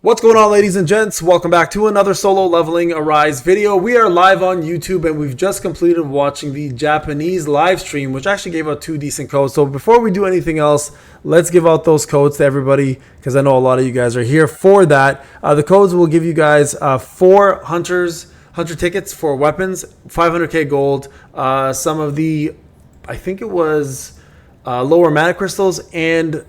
What's going on, ladies and gents? Welcome back to another solo leveling Arise video. We are live on YouTube and we've just completed watching the Japanese live stream, which actually gave out 2 decent codes. So before we do anything else, let's give out those codes to everybody because I know a lot of you guys are here for that. The codes will give you guys 4 hunter tickets for weapons, 500k gold, some of the, I think it was lower mana crystals, and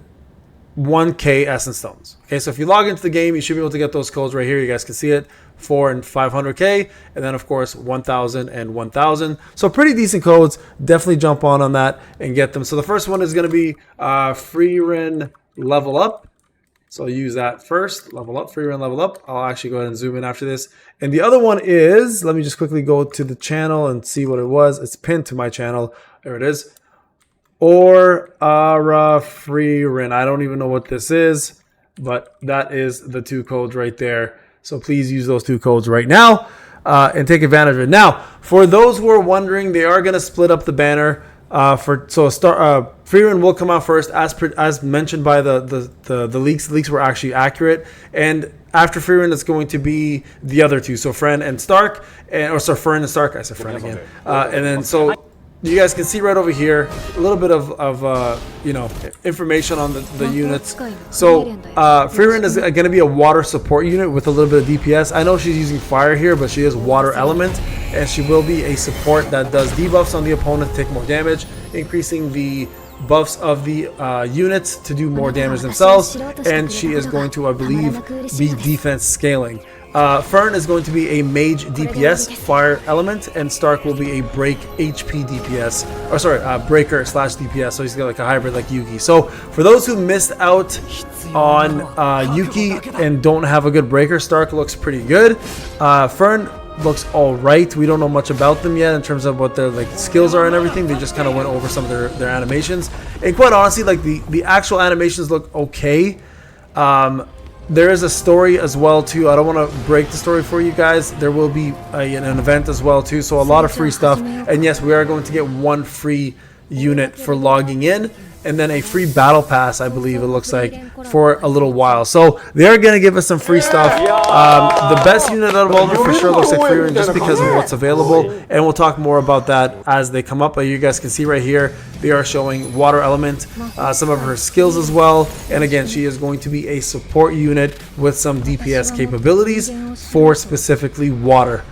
1k essence stones. Okay, so if you log into the game, you should be able to get those codes right here. You guys can see it, 4 and 500k, and then of course 1000 and 1000. So pretty decent codes. Definitely jump on that and get them. So the first one is going to be Frierenlevelup. So I'll use that first. Level up, Frierenlevelup. I'll actually go ahead and zoom in after this. And the other one is, let me just quickly go to the channel and see what it was. It's pinned to my channel. There it is. Orearafrieren. I don't even know what this is, but that is the 2 codes right there. So please use those 2 codes right now and take advantage of it. Now, for those who are wondering, they are going to split up the banner. Frieren will come out first, as mentioned by the leaks. The leaks were actually accurate, and after Frieren, it's going to be the other 2. So Fren and Stark, Fren and Stark. I said Fren again, and then so. You guys can see right over here a little bit of information on the units. So Frieren is going to be a water support unit with a little bit of DPS. I know she's using fire here, but she is water element, and she will be a support that does debuffs on the opponent to take more damage, increasing the buffs of the units to do more damage themselves, and she is going to, I believe, be defense scaling. Fern is going to be a mage DPS fire element, and Stark will be a break HP DPS, breaker / DPS. So he's got like a hybrid like Yuki. So for those who missed out on Yuki and don't have a good breaker, Stark looks pretty good. Fern looks all right. We don't know much about them yet in terms of what their skills are and everything. They just kind of went over some of their animations, and quite honestly, the actual animations look okay. There is a story as well too. I don't want to break the story for you guys. There will be an event as well too, so a lot of free stuff. And yes, we are going to get 1 free unit for logging in, and then a free battle pass, I believe it looks like, for a little while. So they are going to give us some free stuff. The best unit out of all of them for sure looks like Frieren, just because of what's available, and we'll talk more about that as they come up. But you guys can see right here, they are showing water element, some of her skills as well. And again, she is going to be a support unit with some DPS capabilities for specifically water.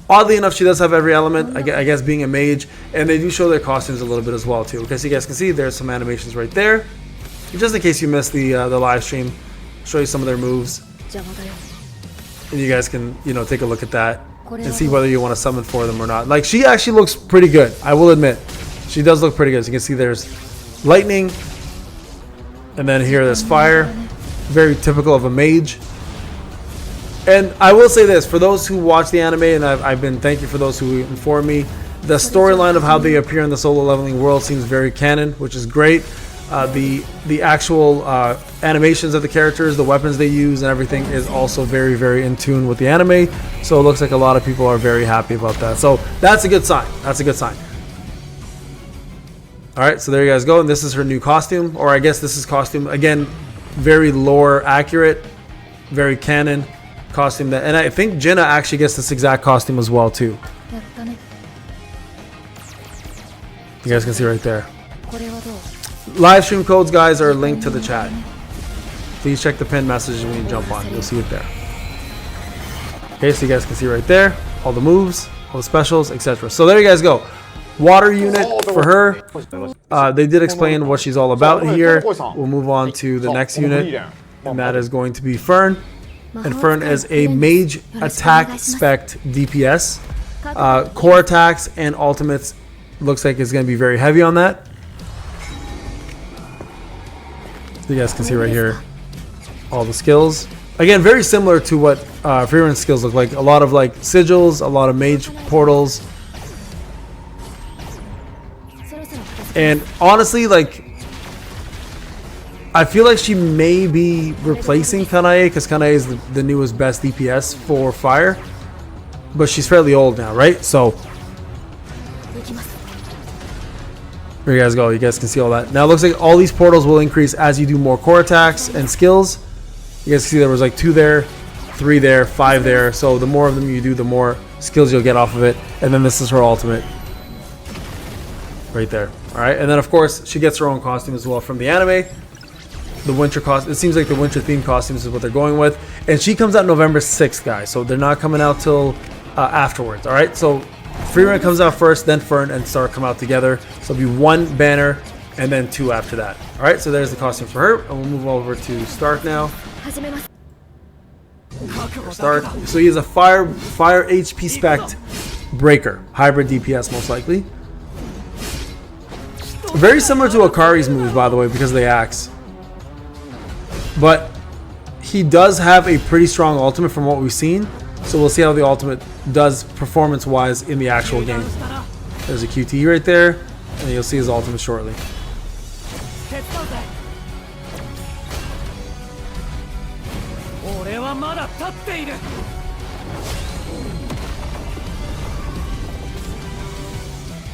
Oddly enough, she does have every element, I guess, being a mage, and they do show their costumes a little bit as well too. Okay, so you guys can see there's some animations right there. Just in case you missed the live stream, show you some of their moves, and you guys can take a look at that and see whether you want to summon for them or not. Like, she actually looks pretty good, I will admit. She does look pretty good. As you can see, there's lightning, and then here there's fire. Very typical of a mage. And I will say this, for those who watch the anime, and thank you for those who inform me, the storyline of how they appear in the solo leveling world seems very canon, which is great. The actual animations of the characters, the weapons they use, and everything is also very, very in tune with the anime. So it looks like a lot of people are very happy about that. So that's a good sign. That's a good sign. All right, so there you guys go. And this is her new costume, or I guess this is costume again, very lore accurate, very canon costume. And I think Jinna actually gets this exact costume as well too. You guys can see right there. Live stream codes, guys, are linked to the chat. Please check the pinned messages when you jump on. You'll see it there. Okay, so you guys can see right there all the moves, all the specials, etc. So there you guys go. Water unit for her. They did explain what she's all about here. We'll move on to the next unit, and that is going to be Fern. And Fern is a mage attack spec DPS. Core attacks and ultimates looks like it's going to be very heavy on that. You guys can see right here all the skills. Again, very similar to what Frieren's skills look like. A lot of sigils, a lot of mage portals. And honestly, I feel like she may be replacing Kanae, because Kanae is the newest best DPS for fire. But she's fairly old now, right? So there you guys go. You guys can see all that. Now it looks like all these portals will increase as you do more core attacks and skills. You guys see there was like 2 there, 3 there, 5 there. So the more of them you do, the more skills you'll get off of it. And then this is her ultimate. Right there. Alright, and then of course she gets her own costume as well from the anime. The winter costume. It seems like the winter themed costumes is what they're going with. And she comes out November 6th, guys. So they're not coming out till afterwards. Alright, so Frieren comes out first, then Fern and Stark come out together. So it'll be 1 banner and then 2 after that. Alright, so there's the costume for her. And we'll move over to Stark now. Stark. So he is a fire HP spec breaker. Hybrid DPS most likely. Very similar to Akari's moves, by the way, because of the axe. But he does have a pretty strong ultimate from what we've seen. So we'll see how the ultimate does performance-wise in the actual game. There's a QT right there, and you'll see his ultimate shortly.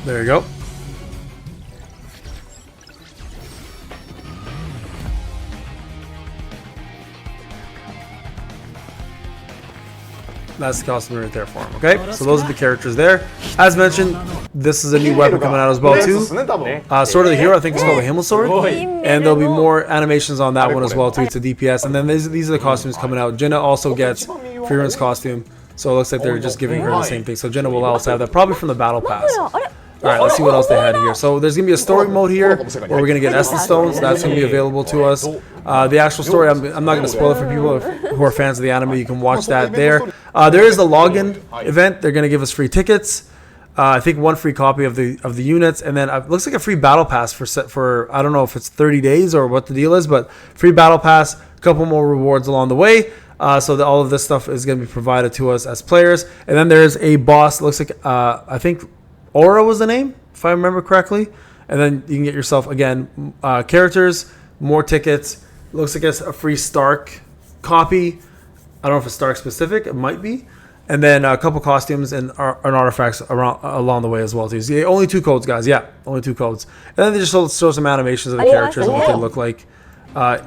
There you go. That's the costume right there for him, okay? So those are the characters there. As mentioned, this is a new weapon coming out as well too. Sword of the Hero, I think it's called the Himmel Sword. And there'll be more animations on that one as well too. It's a DPS. And then these are the costumes coming out. Jinna also gets Frieren's costume. So it looks like they're just giving her the same thing. So Jinna will also have that, probably from the Battle Pass. Alright, let's see what else they had here. So there's going to be a story mode here where we're going to get Essence Stones. That's going to be available to us. The actual story, I'm not going to spoil it for people who are fans of the anime. You can watch that there. There is the login event. They're going to give us free tickets. I think 1 free copy of the units. And then it looks like a free Battle Pass for I don't know if it's 30 days or what the deal is, but free Battle Pass, a couple more rewards along the way. So that all of this stuff is going to be provided to us as players. And then there's a boss. Looks like, I think Aura was the name, if I remember correctly. And then you can get yourself, again, characters, more tickets. Looks like it's a free Stark copy. I don't know if it's Stark specific. It might be. And then a couple costumes and artifacts along the way as well, too. So only 2 codes, guys. Yeah, only 2 codes. And then they just show some animations of the characters and what they look like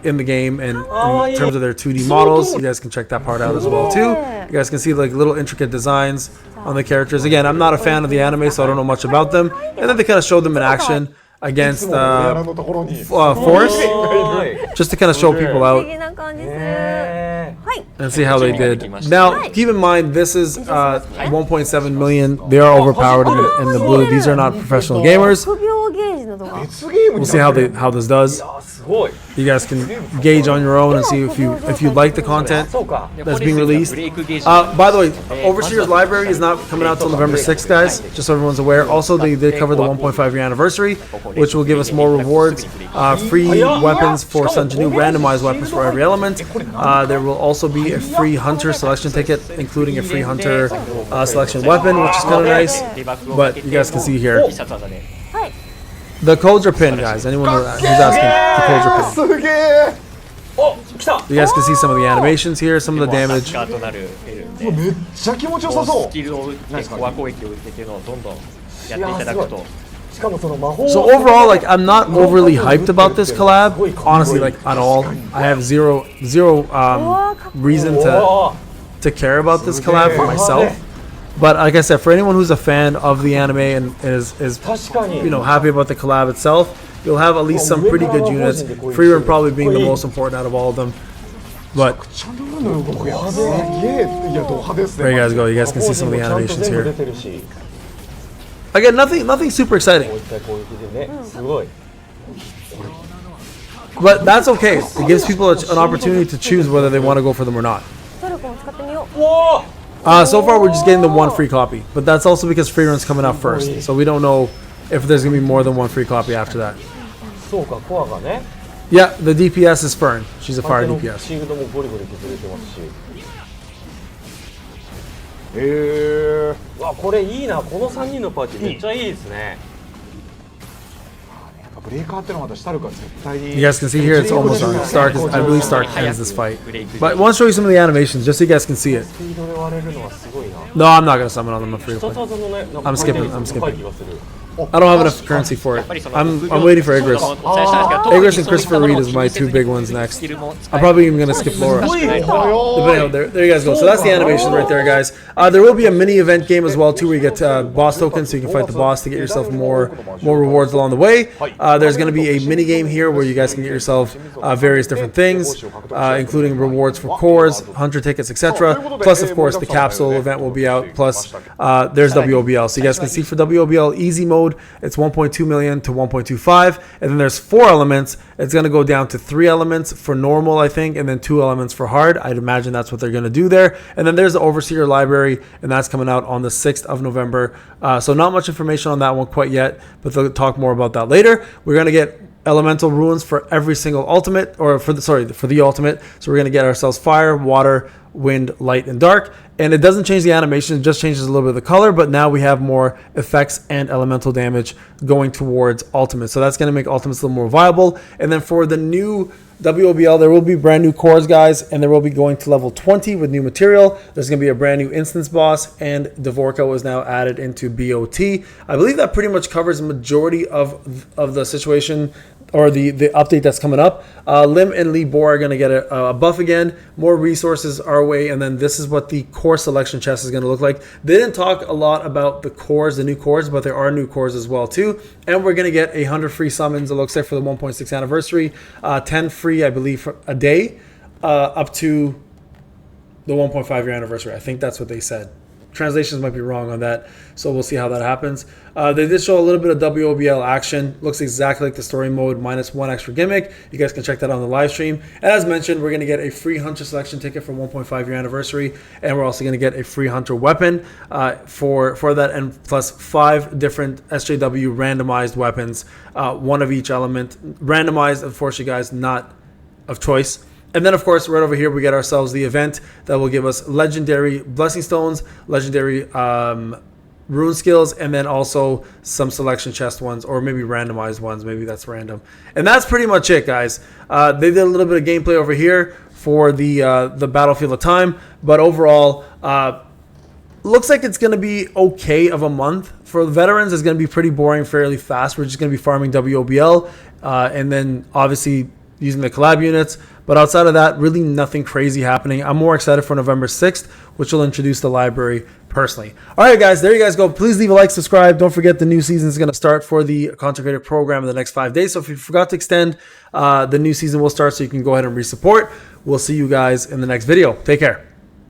in the game and in terms of their 2D models. You guys can check that part out as well, too. You guys can see like little intricate designs on the characters. Again, I'm not a fan of the anime, so I don't know much about them. And then they kind of showed them in action against Forest, just to kind of show people out and see how they did. Now, keep in mind, this is 1.7 million. They are overpowered in the blue. These are not professional gamers. We'll see how this does. You guys can gauge on your own and see if you like the content that's being released. By the way, Overseer's Library is not coming out till November 6th, guys, just so everyone's aware. Also, they cover the 1.5 year anniversary, which will give us more rewards. Free weapons for Sun Jinu, randomized weapons for every element. There will also be a free Hunter selection ticket, including a free Hunter selection weapon, which is kind of nice. But you guys can see here. The codes are pinned, guys. Anyone who's asking, the codes are pinned. You guys can see some of the animations here, some of the damage. So overall, like, I'm not overly hyped about this collab, honestly, like, at all. I have zero reason to care about this collab for myself. But like I said, for anyone who's a fan of the anime and is happy about the collab itself, you'll have at least some pretty good units. Frieren probably being the most important out of all of them. But there you guys go. You guys can see some of the animations here. Again, nothing super exciting. But that's okay. It gives people an opportunity to choose whether they want to go for them or not. So far, we're just getting the 1 free copy, but that's also because Frieren's coming out first, so we don't know if there's going to be more than 1 free copy after that. Yeah, the DPS is Fern. She's a fire DPS. You guys can see here it's almost on. I believe Stark ends this fight. But I want to show you some of the animations just so you guys can see it. No, I'm not going to summon on them. I'm free to play. I'm skipping. I don't have enough currency for it. I'm waiting for Igris. Igris and Christopher Reed is my two big ones next. I'm probably even going to skip Laura. There you guys go. So that's the animation right there, guys. There will be a mini event game as well too, where you get boss tokens, so you can fight the boss to get yourself more rewards along the way. There's going to be a mini game here where you guys can get yourself various different things, including rewards for cores, hunter tickets, etc. Plus, of course, the capsule event will be out. Plus, there's WOBL. So you guys can see for WOBL easy mode, it's 1.2 million to 1.25, and then there's 4 elements. It's going to go down to 3 elements for normal, I think, and then 2 elements for hard. I'd imagine that's what they're going to do there. And then there's the Overseer library, and that's coming out on the 6th of November. So not much information on that one quite yet, but they'll talk more about that later. We're going to get elemental runes for every single ultimate, or for the ultimate. So we're going to get ourselves fire, water, wind, light, and dark. And it doesn't change the animation, it just changes a little bit of the color, but now we have more effects and elemental damage going towards ultimate. So that's going to make ultimates a little more viable. And then for the new WOBL, there will be brand new cores, guys, and there will be going to level 20 with new material. There's going to be a brand new instance boss, and Dvorka was now added into BOT. I believe that pretty much covers the majority of the situation, or the update that's coming up. Lim and Lee Boar are going to get a buff again, more resources our way, and then this is what the core selection chest is going to look like. They didn't talk a lot about the cores, the new cores, but there are new cores as well too. And we're going to get 100 free summons, it looks like, for the 1.6 anniversary, 10 free, I believe, for a day, up to the 1.5 year anniversary. I think that's what they said. Translations might be wrong on that, so we'll see how that happens. They did show a little bit of WOBL action. Looks exactly like the story mode minus 1 extra gimmick. You guys can check that on the live stream. And as mentioned, we're going to get a free Hunter selection ticket for 1.5 year anniversary, and we're also going to get a free Hunter weapon for that, and plus 5 different SJW randomized weapons, 1 of each element. Randomized, unfortunately, guys, not of choice. And then, of course, right over here, we get ourselves the event that will give us legendary blessing stones, legendary rune skills, and then also some selection chest ones, or maybe randomized ones. Maybe that's random. And that's pretty much it, guys. They did a little bit of gameplay over here for the Battlefield of Time, but overall, looks like it's going to be okay of a month. For the veterans, it's going to be pretty boring, fairly fast. We're just going to be farming WOBL, and then obviously using the collab units. But outside of that, really nothing crazy happening. I'm more excited for November 6th, which will introduce the library personally. All right, guys, there you guys go. Please leave a like, subscribe. Don't forget the new season is going to start for the Content Creator Program in the next 5 days. So if you forgot to extend, the new season will start, so you can go ahead and re-support. We'll see you guys in the next video. Take care.